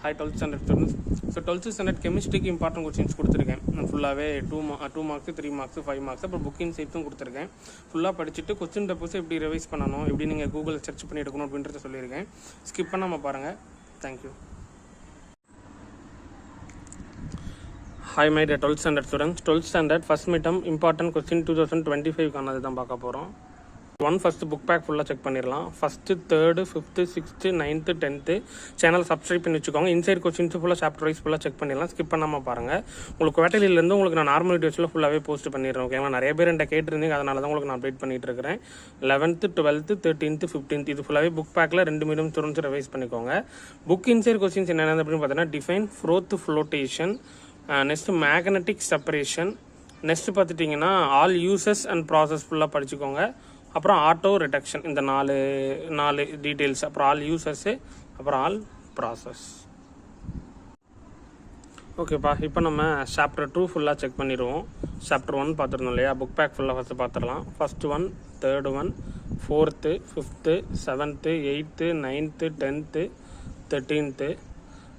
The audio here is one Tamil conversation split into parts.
Hi 12th standard students. So 12th standard chemistry important questions கொடுத்துருக்கேன். ஃபுல்லாகவே 2 மார்க்ஸ் 3 மார்க்ஸ் 5 மார்க்ஸ் அப்புறம் புக்கிங் சேர்த்தும் கொடுத்துருக்கேன். ஃபுல்லாக படிச்சுட்டு கொஸ்டின் டெப்போஸ் எப்படி ரிவைஸ் பண்ணணும், எப்படி நீங்கள் கூகுளில் சர்ச் பண்ணி எடுக்கணும் அப்படின்றத சொல்லியிருக்கேன். ஸ்கிப் பண்ணாமல் பாருங்கள். Thank you. Hi my dear 12th standard students. 12th standard first midterm important question 2025 கானது தான் பார்க்க போகிறோம். ஃபஸ்ட்டு புக் பேக் ஃபுல்லாக செக் பண்ணிடலாம். First 3rd 5th 6th 9th 10th channel subscribe பண்ணி வச்சுக்கோங்க. இன்சைட் கொஸ்டின்ஸ் ஃபுல்லாக சாப்டர் வைஸ் ஃபுல்லாக செக் பண்ணிடலாம். ஸ்கிப் பண்ணாமல் பாருங்கள். உங்களுக்கு குவார்டர்லியிலேருந்து உங்களுக்கு நான் நார்மல் வீடியோஸில் ஃபுல்லாகவே போஸ்ட் பண்ணிடுறேன். ஓகேங்களா, நிறைய பேர் என்கிட்ட கேட்டிருந்தீங்க, அதனால தான் உங்களுக்கு நான் அப்டேட் பண்ணிட்டு இருக்கிறேன். 11th 12th 13th 15th இது ஃபுல்லாகவே புக் பேக்கில் 2 மீடியம் ஸ்டூடெண்ட்ஸ் ரிவைஸ் பண்ணிக்கோங்க. புக் இன்சைட் கொஸ்டின்ஸ் என்னென்ன அப்படின்னு பார்த்தீங்கன்னா define froth flotation, next magnetic separation, next பார்த்துட்டிங்கன்னா ஆல் யூசஸ் அண்ட் ப்ராசஸ் ஃபுல்லாக படிச்சுக்கோங்க. அப்புறம் ஆட்டோ ரிடக்ஷன், இந்த நாலு டீட்டெயில்ஸ், அப்புறம் ஆல் யூசஸ்ஸு, அப்புறம் ஆல் ப்ராசஸ். ஓகேப்பா, இப்போ நம்ம சாப்டர் 2 ஃபுல்லாக செக் பண்ணிடுவோம். சாப்டர் 1 பார்த்துருந்தோம் இல்லையா, புக் பேக் ஃபுல்லாக ஃபஸ்ட்டு பார்த்துடலாம். First 1 3rd 1 4th 5th 7th 8th 9th 10th 13th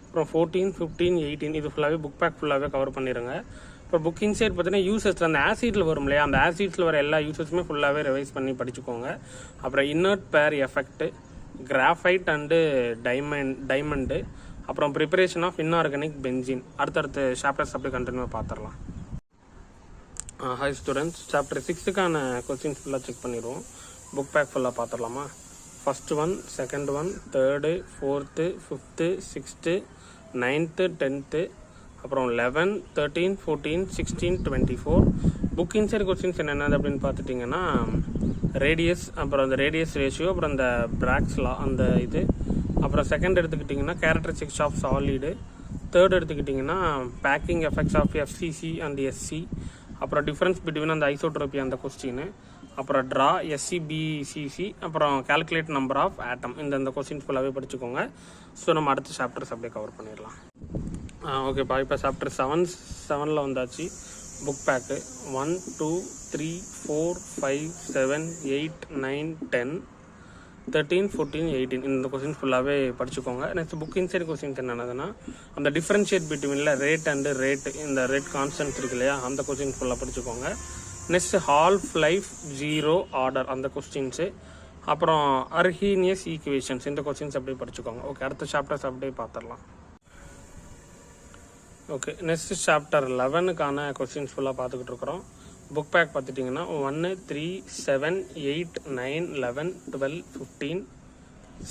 அப்புறம் 14 15 18 இது ஃபுல்லாகவே புக் பேக் ஃபுல்லாகவே கவர் பண்ணிடுங்க. இப்போ புக்கிங் சைட் பார்த்தீங்கன்னா யூசஸ் அந்த ஆசிட்டில் வரும் இல்லையா, அந்த ஆசிட்ஸில் வர எல்லா யூசஸுமே ஃபுல்லாகவே ரிவைஸ் பண்ணி படிச்சுக்கோங்க. அப்புறம் இன்னர்ட் பேர் எஃபெக்ட், கிராஃபைட் அண்டு டைமண்டு, அப்புறம் ப்ரிப்பரேஷன் ஆஃப் இன்ஆர்கானிக் பென்சின். அடுத்தடுத்த சாப்டர்ஸ் அப்படியே கண்டினியூ பார்த்துடலாம். ஹாய் ஸ்டூடெண்ட்ஸ், சாப்டர் 6க்கான கொஸ்டின்ஸ் ஃபுல்லாக செக் பண்ணிடுவோம். புக் பேக் ஃபுல்லாக பார்த்துடலாமா. First 1 2nd 1 3rd 4th 5th 6th 9th 10th அப்புறம் 11 13 14 16 24 புக் இன்சைட் கொஸ்டின்ஸ் என்னென்ன அப்படின்னு பார்த்துட்டிங்கன்னா ரேடியஸ், அப்புறம் அந்த ரேடியஸ் ரேஷியோ, அப்புறம் அந்த பிராக்ஸ் லா அந்த இது, அப்புறம் செகண்ட் எடுத்துக்கிட்டிங்கன்னா கேரக்டரிஸ்டிக்ஸ் ஆஃப் சாலிடு, தேர்ட் எடுத்துக்கிட்டிங்கன்னா packing effects of FCC and SC, அப்புறம் டிஃப்ரென்ஸ் பிட்வீன் அந்த ஐசோட்ரோபி அந்த கொஸ்டின், அப்புறம் ட்ரா எஸ்சிபிசிசி, அப்புறம் கால்குலேட் நம்பர் ஆஃப் ஆட்டம். இந்த கொஸ்டின்ஸ் ஃபுல்லாகவே படிச்சுக்கோங்க. ஸோ நம்ம அடுத்த சாப்டர்ஸ் அப்படியே கவர் பண்ணிடலாம். ஓகேப்பா, இப்போ சாப்டர் 7ல் வந்தாச்சு. புக் பேக்கு 1 2 3 4 5 7 8 9 10 13 14 18 இந்த கொஸ்டின்ஸ் ஃபுல்லாகவே படிச்சுக்கோங்க. நெக்ஸ்ட் புக் இன்சைட் கொஸ்டின்ஸ் என்னென்னதுன்னா அந்த டிஃப்ரென்ஷியேட் பிட்வீனில் ரேட் அண்டு ரேட், இந்த ரேட் கான்ஸ்டன்ட் இருக்கு இல்லையா, அந்த கொஸ்டின்ஸ் ஃபுல்லாக படிச்சுக்கோங்க. Next half life zero order அந்த கொஸ்டின்ஸு, அப்புறம் அர்ஹீனியஸ் ஈக்குவேஷன்ஸ் இந்த கொஸ்டின்ஸ் அப்படியே படிச்சுக்கோங்க. ஓகே, அடுத்த சாப்டர்ஸ் அப்படியே பார்த்துடலாம். ஓகே, நெக்ஸ்ட் சாப்டர் 11க்கான கொஸ்டின்ஸ் ஃபுல்லாக பார்த்துக்கிட்டு இருக்கிறோம். புக் பேக் பார்த்துட்டிங்கன்னா 1 3 7 8 9 11 12 15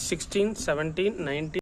16 17 19